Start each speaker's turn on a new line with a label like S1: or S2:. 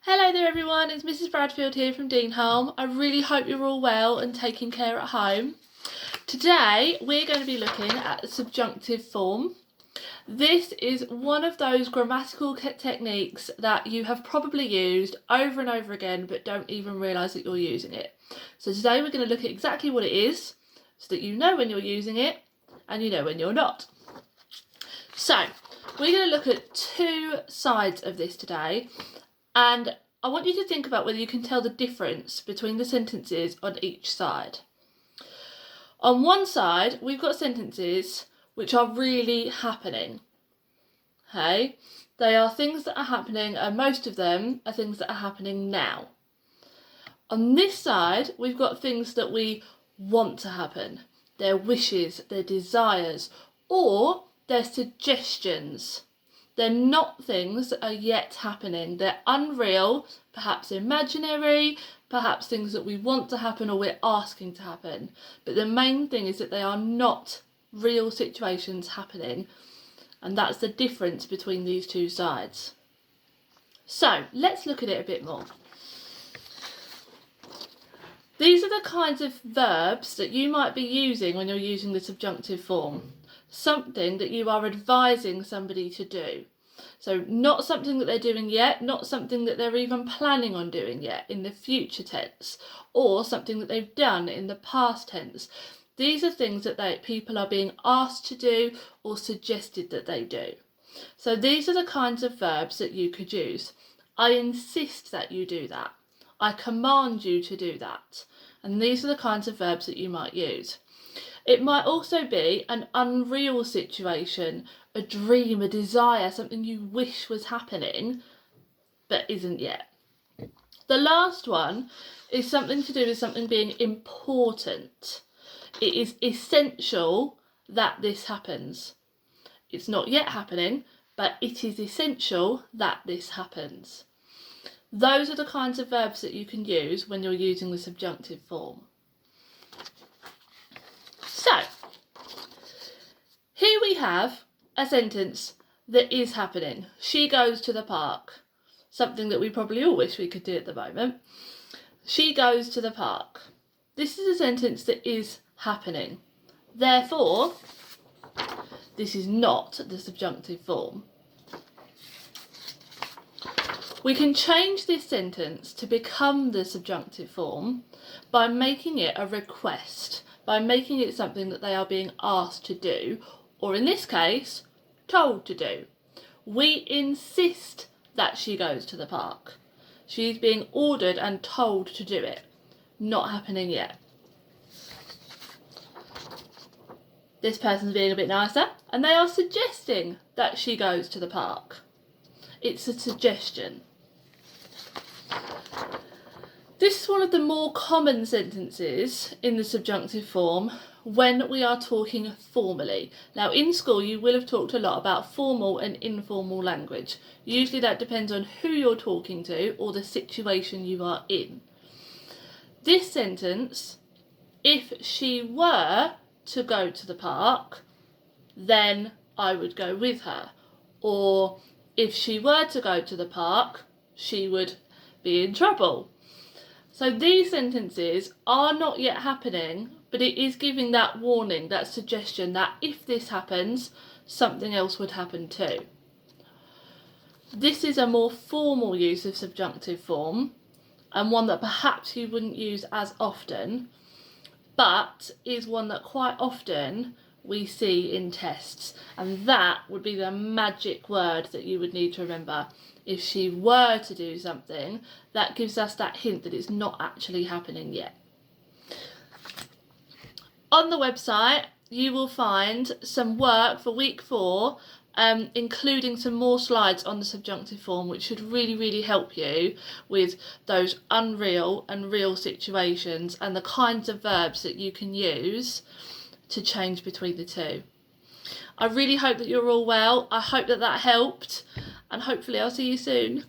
S1: Hello there everyone, it's Mrs Bradfield here from Deanholm. I really hope you're all well and taking care at home. Today we're going to be looking at the subjunctive form. This is one of those grammatical techniques that you have probably used over and over again but don't even realise that you're using it. So today we're going to look at exactly what it is so that you know when you're using it and you know when you're not. So we're going to look at two sides of this today. And I want you to think about whether you can tell the difference between the sentences on each side. On one side, we've got sentences which are really happening. Okay? They are things that are happening, and most of them are things that are happening now. On this side, we've got things that we want to happen. They're wishes, they're desires, or they're suggestions. They're not things that are yet happening. They're unreal, perhaps imaginary, perhaps things that we want to happen or we're asking to happen. But the main thing is that they are not real situations happening. And that's the difference between these two sides. So let's look at it a bit more. These are the kinds of verbs that you might be using when you're using the subjunctive form. Something that you are advising somebody to do. So not something that they're doing yet, not something that they're even planning on doing yet in the future tense, or something that they've done in the past tense. These are things that people are being asked to do or suggested that they do. So these are the kinds of verbs that you could use. I insist that you do that. I command you to do that. And these are the kinds of verbs that you might use. It might also be an unreal situation, a dream, a desire, something you wish was happening, but isn't yet. The last one is something to do with something being important. It is essential that this happens. It's not yet happening, but it is essential that this happens. Those are the kinds of verbs that you can use when you're using the subjunctive form. So, here we have a sentence that is happening. She goes to the park. Something that we probably all wish we could do at the moment. She goes to the park. This is a sentence that is happening. Therefore, this is not the subjunctive form. We can change this sentence to become the subjunctive form by making it a request, by making it something that they are being asked to do, or in this case, told to do. We insist that she goes to the park. She's being ordered and told to do it. Not happening yet. This person's being a bit nicer, and they are suggesting that she goes to the park. It's a suggestion. This is one of the more common sentences in the subjunctive form when we are talking formally. Now in school you will have talked a lot about formal and informal language. Usually that depends on who you're talking to or the situation you are in. This sentence, if she were to go to the park, then I would go with her. Or if she were to go to the park, she would be in trouble. So these sentences are not yet happening, but it is giving that warning, that suggestion that if this happens, something else would happen too. This is a more formal use of subjunctive form, and one that perhaps you wouldn't use as often, but is one that quite often we see in tests, and that would be the magic word that you would need to remember. If she were to do something, that gives us that hint that it's not actually happening yet. On the website, you will find some work for week 4, including some more slides on the subjunctive form, which should really help you with those unreal and real situations and the kinds of verbs that you can use to change between the two. I really hope that you're all well. I hope that helped, and hopefully I'll see you soon.